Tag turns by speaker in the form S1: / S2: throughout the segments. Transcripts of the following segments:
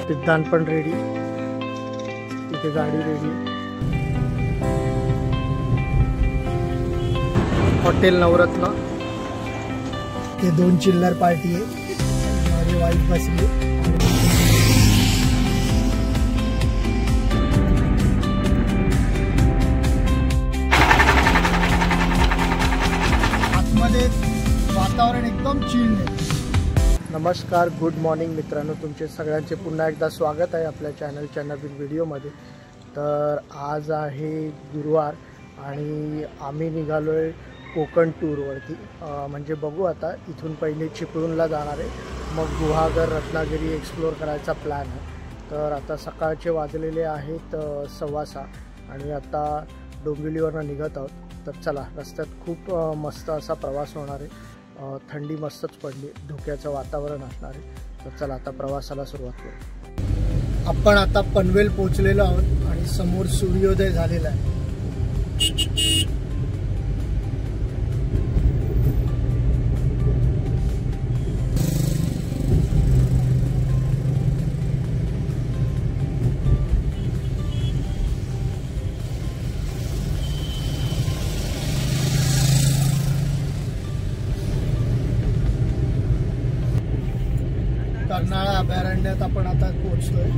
S1: सिद्धांत पण रेडी, इथे गाडी रेडी। हॉटेल नवरत्न, ते 2 चिल्लर पार्टी आहे, माझी वाईफ बसली। आतमध्ये वातावरण एकदम चिल्ड आहे। नमस्कार, गुड मॉर्निंग मित्रांनो, तुमचे सगळ्यांचे पुन्हा एकदा स्वागत आहे आपल्या चॅनलच्या नवीन व्हिडिओमध्ये। तर आज आहे गुरुवार आणि आम्ही निघालो आहे कोकण टूरवरती। म्हणजे बघू आता, इथून पहिले चिपळूणला जाणार आहे, मग गुहागर रत्नागिरी एक्सप्लोर करायचा प्लॅन आहे। तर आता सकाळचे वाजलेले आहेत 6:15 आणि आता डोंबिवलीवरनं निघत आहोत। तर चला, रस्त्यात खूप मस्त असा प्रवास होणार आहे। थंडी मस्तच पडली, धुक्याचं वातावरण असणार आहे। तर चला आता प्रवासाला सुरुवात करू। आपण आता पनवेल पोहोचलेलो आहोत आणि समोर सूर्योदय झालेला आहे। कर्नाळा अभयारण्यात आपण आता पोहोचलोय।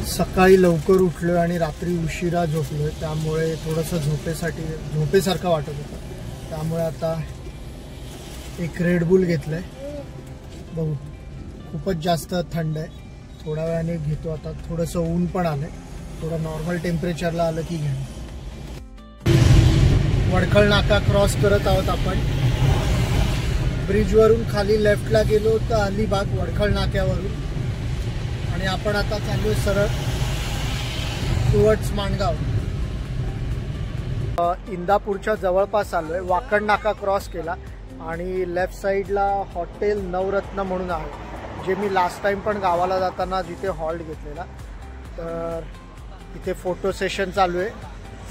S1: सकाळी लवकर उठलोय आणि रात्री उशिरा झोपलोय, त्यामुळे थोडंसं झोपेसारखं वाटत होतं। त्यामुळे आता एक रेड बुल घेतलंय। बघू, खूपच जास्त थंड आहे, थोड्या वेळाने घेतो आता। थोडंसं ऊन पण आलंय, थोडं नॉर्मल टेम्परेचरला आलं की घेऊ। वडखळ नाका क्रॉस करत आहोत आपण। ब्रिजवरून खाली लेफ्टला गेलो तर अलिबाग वडखळ नाक्यावरून, आणि आपण आता चाललोय सरळ टुवर्ड्स माणगाव। इंदापूरच्या जवळपास आलोय। वाकड नाका क्रॉस केला आणि लेफ्ट साईडला हॉटेल नवरत्न म्हणून आहे, जे मी लास्ट टाइम पण गावाला जाताना जिथे हॉल्ट घेतलेला। तर इथे फोटो सेशन चालू आहे,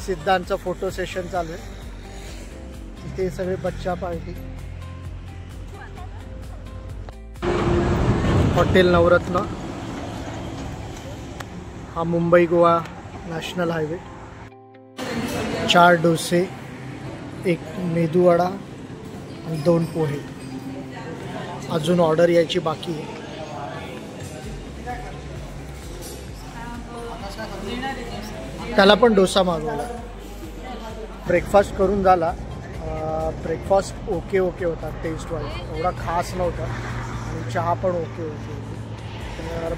S1: सिद्धांतचं फोटो सेशन चालू आहे। इथे सगळे बच्चा पार्टी। हॉटेल नवरत्न हा मुंबई गोवा नॅशनल हायवे। 4 डोसे, 1 मेदूवडा आणि 2 पोहे। अजून ऑर्डर यायची बाकी आहे। त्याला पण डोसा मागवला। ब्रेकफास्ट करून झाला। ब्रेकफास्ट ओके होता, टेस्ट वाईज एवढा खास नव्हता, आणि चहा पण ओके होती।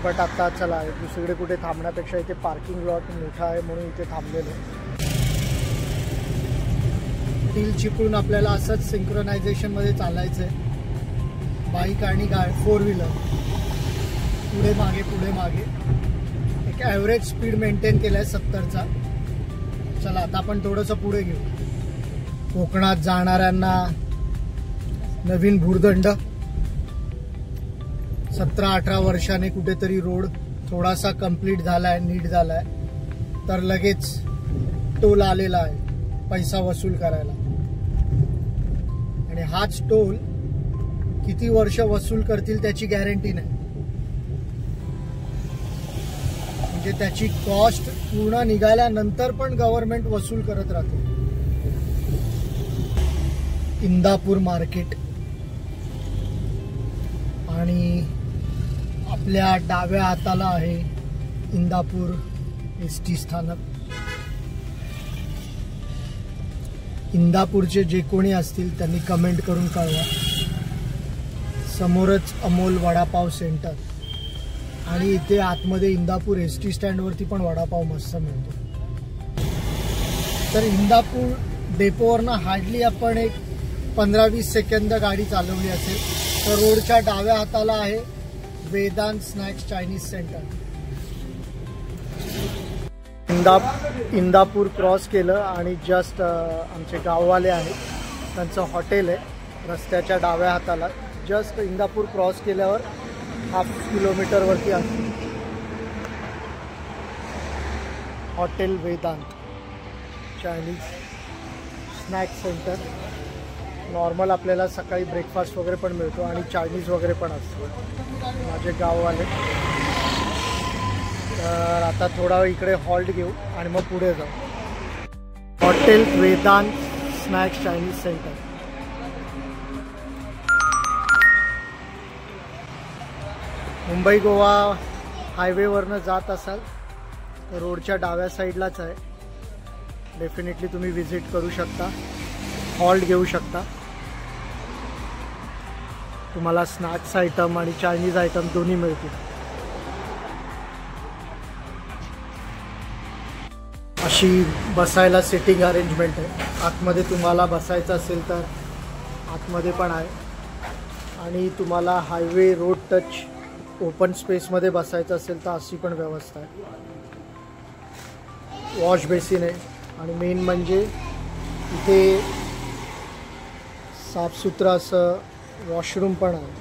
S1: बट आता चला, दुसरीकडे कुठे थांबण्यापेक्षा इथे पार्किंग लॉट मोठा आहे म्हणून इथे थांबलेलो। टील चिपळूण आपल्याला असंच सिंक्रोनायझेशन मध्ये चालायचं आहे। बाईक आणि गाडी 4 व्हीलर पुढे मागे। एक ॲव्हरेज स्पीड मेंटेन केलाय 70चा। चला आता आपण थोडंसं पुढे घेऊ। कोकणात जाणाऱ्यांना नवीन भूर्दंड। 17-18 वर्षाने कुठेतरी रोड थोडासा कंप्लीट झालाय, नीट झालाय, तर लगेच टोल आलेला आहे पैसा वसूल करायला। आणि हाच टोल किती वर्ष वसूल करतील त्याची गॅरंटी नाही, म्हणजे त्याची कॉस्ट पूर्ण निघाल्यानंतर पण गव्हर्नमेंट वसूल करत राहते। इंदापूर मार्केट आणि आपल्या डाव्या हाताला आहे इंदापूर एसटी स्थानक। इंदापूरचे जे कोणी असतील त्यांनी कमेंट करून कळवा। समोरच अमोल वडापाव सेंटर, आणि इथे आतमध्ये इंदापूर एसटी स्टँडवरती पण वडापाव मस्त मिळतो। तर इंदापूर डेपोवरनं हार्डली आपण एक 15-20 सेकंद गाडी चालवली असेल, तर रोडच्या डाव्या हाताला आहे Vedant snacks Chinese centre. Indapur cross केलं आणि जस्ट आमचे गाववाले आहेत त्यांचं हॉटेल आहे रस्त्याच्या डाव्या हाताला. जस्ट इंदापूर क्रॉस केल्यावर 1/2 किलोमीटरवरती आहे hotel Vedant Chinese snacks centre. Normal आपल्याला सकाळी ब्रेकफास्ट वगैरे पण मिळतो आणि चायनीज वगैरे पण असतं. माझे गाववाले. तर आता थोडा वेळ इकडे हॉल्ट घेऊ आणि मग पुढे जाऊ. Hotel Vedant snacks Chinese centre. Mumbai Goa हायवेवरनं जात असाल तर रोडच्या डाव्या साईडलाच आहे. डेफिनेटली तुम्ही विजिट करू शकता, हॉल्ट घेऊ शकता. तुम्हाला स्नॅक्स आयटम आणि चायनीज आयटम दोन्ही मिळतील. अशी बसायला सिटिंग अरेंजमेंट आहे. आतमध्ये तुम्हाला बसायचं असेल तर आतमध्ये पण आहे आणि तुम्हाला हायवे रोड टच ओपन स्पेसमध्ये बसायचं असेल तर अशी पण व्यवस्था आहे. वॉश बेसिन आहे आणि मेन म्हणजे इथे साफसुथरं असं वॉशरूम पण आहे.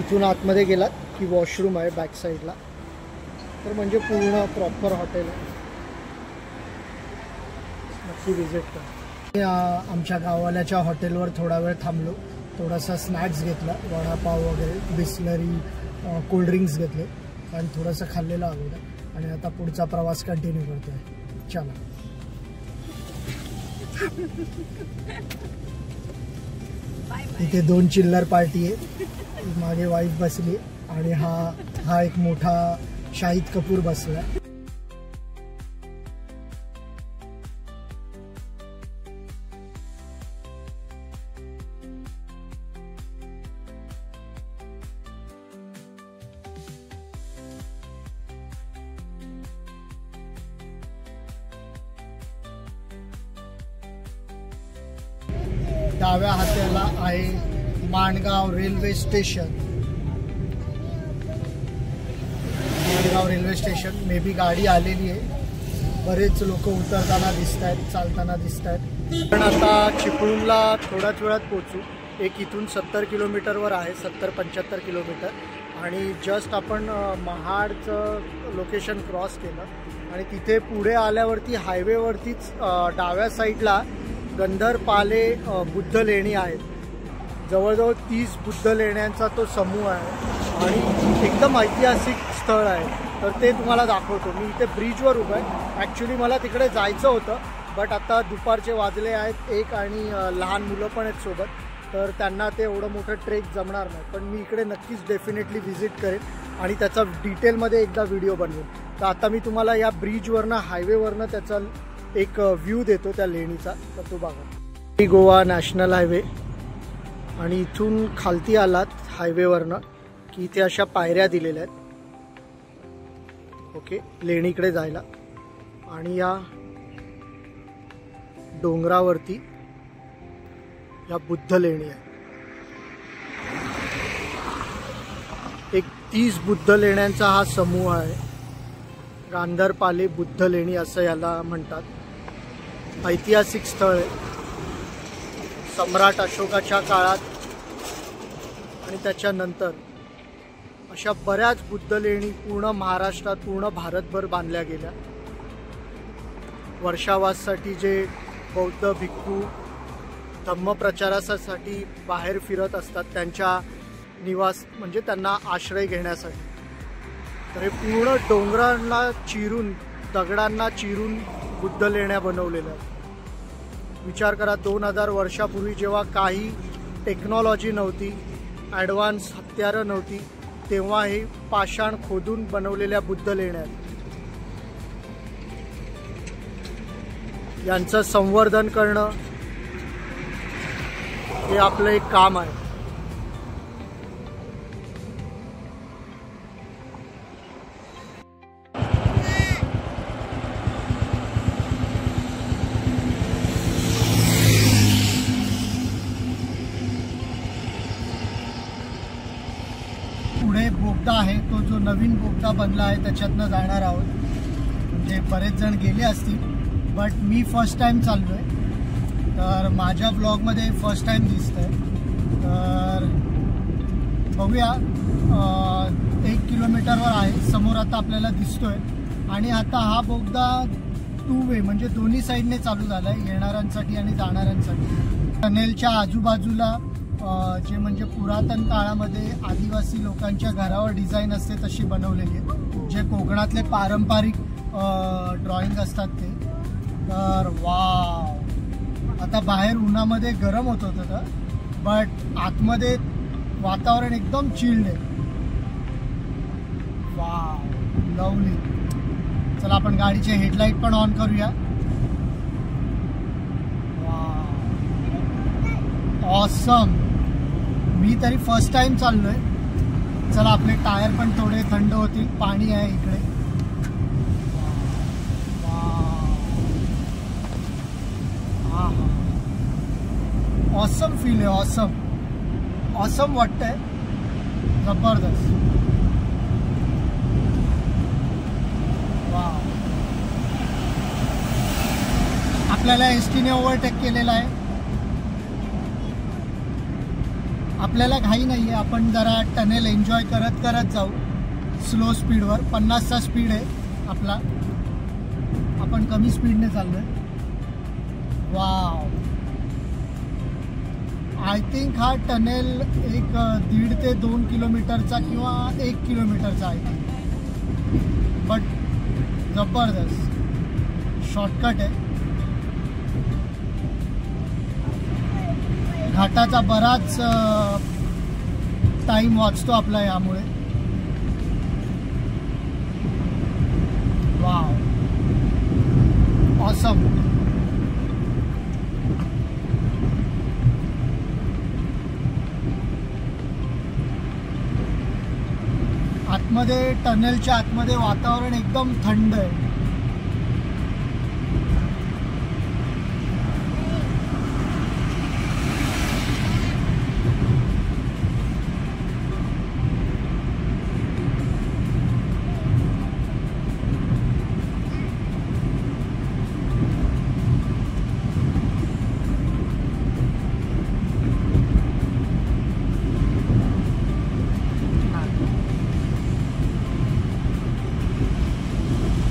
S1: इथून आतमध्ये गेलात की वॉशरूम आहे बॅक साईडला. तर म्हणजे पूर्ण प्रॉपर हॉटेल आहे. नक्की विजिट करा. आमच्या गाववाल्याच्या हॉटेलवर थोडा वेळ थांबलो. थोडासा स्नॅक्स घेतला, वडापाव वगैरे, बिस्लरी, कोल्ड्रिंक्स घेतले आणि थोडंसं खाल्लेलं अगोदर. आणि आता पुढचा प्रवास कंटिन्यू करतो आहे. चला. इथे 2 चिल्लर पार्टी आहे. मागे वाईफ बसली आणि हा एक मोठा शाहिद कपूर बसला. डाव्या हाताला आहे Mangaon railway station. Mangaon railway station. May be गाडी आलेली आहे. बरेच लोक उतरताना दिसत आहेत, चालताना दिसत आहेत. पण आता चिपळूणला थोड्याच वेळात पोचू. एक इथून 70 किलोमीटरवर आहे, 70-75 किलोमीटर. आणि जस्ट आपण महाडचं लोकेशन क्रॉस केलं आणि तिथे पुढे आल्यावरती हायवेवरतीच डाव्या साईडला गंधरपाले बुद्ध लेणी आहेत. जवळजवळ 30 बुद्ध लेण्यांचा तो समूह आहे आणि एकदम ऐतिहासिक स्थळ आहे. तर ते तुम्हाला दाखवतो. मी इथे ब्रिजवर उभं आहे. ॲक्च्युली मला तिकडे जायचं होतं बट आता दुपारचे वाजले आहेत 1 आणि लहान मुलं पण आहेत सोबत. तर त्यांना ते एवढं मोठं ट्रेक जमणार नाही. पण मी इकडे नक्कीच डेफिनेटली व्हिजिट करेन आणि त्याचा डिटेलमध्ये एकदा व्हिडिओ बनवेन. तर आता मी तुम्हाला या ब्रिजवरनं हायवेवरनं त्याचा एक व्ह्यू देतो त्या लेणीचा. तर तो बघा. गोवा नॅशनल हायवे आणि इथून खालती आलात हायवेवरनं की इथे अशा पायऱ्या दिलेल्या आहेत. ओके, लेणीकडे जायला. आणि या डोंगरावरती या बुद्ध लेणी आहे. एक 30 बुद्ध लेण्यांचा हा समूह आहे. गांधरपाले बुद्ध लेणी असं याला म्हणतात. ऐतिहासिक स्थळ आहे. सम्राट अशोकाच्या काळात आणि त्याच्यानंतर अशा बऱ्याच बुद्ध लेणी पूर्ण महाराष्ट्रात, पूर्ण भारतभर बांधल्या गेल्या. वर्षावासाठी जे बौद्ध भिक्खू धम्मप्रचारासाठी बाहेर फिरत असतात त्यांच्या निवास म्हणजे त्यांना आश्रय घेण्यासाठी. तर हे पूर्ण डोंगरांना चिरून, दगडांना चिरून बुद्ध लेण्या बनवलेल्या आहेत. विचार करा 2000 वर्षापूर्वी जेव्हा काही टेक्नॉलॉजी नव्हती, ॲडव्हान्स हत्यारं नव्हती, तेव्हा हे पाषाण खोदून बनवलेल्या बुद्ध लेण्या आहेत. यांचं संवर्धन करणं हे आपलं एक काम आहे. पुढे बोगदा आहे, तो जो नवीन बोगदा बनला आहे त्याच्यातनं जाणार आहोत. म्हणजे बरेच जण गेले असतील, बट मी फर्स्ट टाइम चाललो आहे. तर माझ्या ब्लॉगमध्ये फर्स्ट टाइम दिसतंय. तर बघूया. 1 किलोमीटरवर आहे, समोर आता आपल्याला दिसतोय. आणि आता हा बोगदा 2 वे म्हणजे दोन्ही साईडने चालू झाला आहे, येणाऱ्यांसाठी आणि जाणाऱ्यांसाठी. टनेलच्या आजूबाजूला जे म्हणजे पुरातन काळामध्ये आदिवासी लोकांच्या घरावर डिझाईन असते तशी बनवलेली आहे, जे कोकणातले पारंपरिक ड्रॉइंग असतात ते. तर वाव, आता बाहेर उन्हामध्ये गरम होत होतं, बट आतमध्ये वातावरण एकदम चिल्ड आहे. Wow, lovely. चला आपण गाडीचे हेडलाईट पण ऑन करूया. Wow, awesome. मी तरी फर्स्ट टाइम चाललोय. चला आपले टायर पण थोडे थंड होतील. पाणी आहे इकडे. ऑसम फील आहे. ऑसम वाटतंय. जबरदस्त. वाव. आपल्याला एसटीने ओव्हरटेक केलेला आहे. आपल्याला घाई नाही आहे, आपण जरा टनेल एन्जॉय करत करत जाऊ. स्लो स्पीडवर 50चा स्पीड आहे आपला, आपण कमी स्पीडने चाललोय. वाव, आय थिंक हा टनेल एक 1.5 ते 2 किलोमीटरचा किंवा 1 किलोमीटरचा आहे, बट जबरदस्त शॉर्टकट आहे. घाटाचा बराच टाइम वाचतो आपला यामुळे. Wow, awesome. आतमध्ये टनेलच्या आतमध्ये वातावरण एकदम थंड आहे.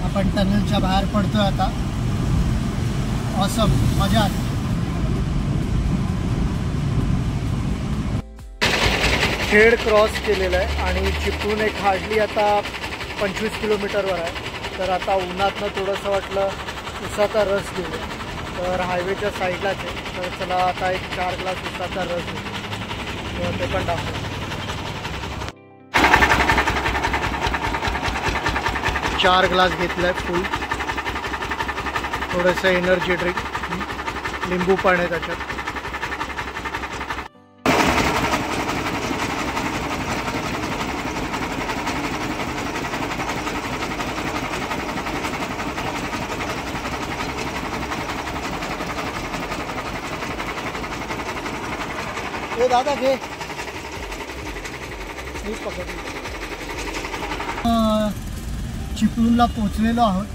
S1: आपण टनेलच्या बाहेर पडतोय आता. ऑसम, मजा आली. खेड क्रॉस केलेला आहे आणि चिपळूण एक हार्डली आता 25 किलोमीटरवर आहे. तर आता उन्हातनं थोडंसं वाटलं उसाचा रस घेऊ, तर हायवेच्या साईडलाच आहे. तर चला आता एक 4 ग्लास उसाचा रस घेऊ, ते पण दाखवू. 4 ग्लास घेतलाय फुल. थोडंसं एनर्जी ड्रिंक, लिंबू पण आहे त्याच्यात. हे दादा घे, मी पकडली. चिपळूणला पोचलेलो आहोत,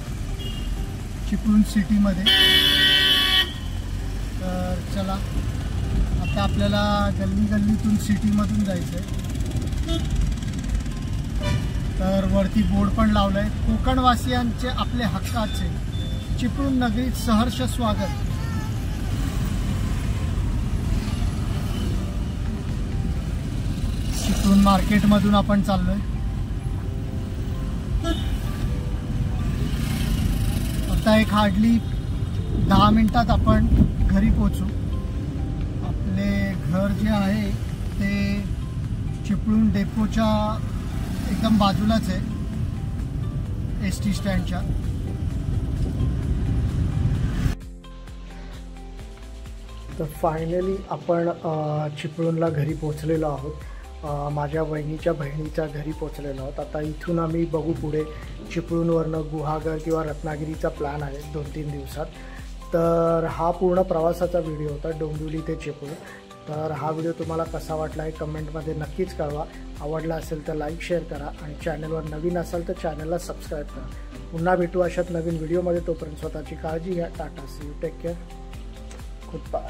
S1: चिपळूण सिटीमध्ये. तर चला आता आपल्याला गल्लीतून सिटीमधून जायचं आहे. तर वरती बोर्ड पण लावलं आहे, कोकणवासियांचे आपले हक्काचे चिपळूण नगरीत सहर्ष स्वागत. चिपळूण मार्केटमधून आपण चाललोय. आता एक हार्डली 10 मिनिटात आपण घरी पोचू. आपले घर जे आहे ते चिपळूण डेपोच्या एकदम बाजूलाच आहे, एसटी स्टँडच्या. तर फायनली आपण चिपळूणला घरी पोचलेलो आहोत. माझ्या वहिनीच्या बहिणीच्या घरी पोचलेलो आहोत. आता इथून आम्ही बघू पुढे चिपळूणवरनं गुहागर किंवा रत्नागिरीचा प्लॅन आहे 2-3 दिवसात. तर हा पूर्ण प्रवासाचा व्हिडिओ होता, डोंबिवली ते चिपळूण. तर हा व्हिडिओ तुम्हाला कसा वाटला आहे कमेंटमध्ये नक्कीच कळवा. आवडला असेल तर लाईक शेअर करा आणि चॅनलवर नवीन असाल तर चॅनलला सबस्क्राईब करा. पुन्हा भेटू अशात नवीन व्हिडिओमध्ये. तोपर्यंत स्वतःची काळजी घ्या. टाटा, सी यू, टेक केअर, खुद पाहा.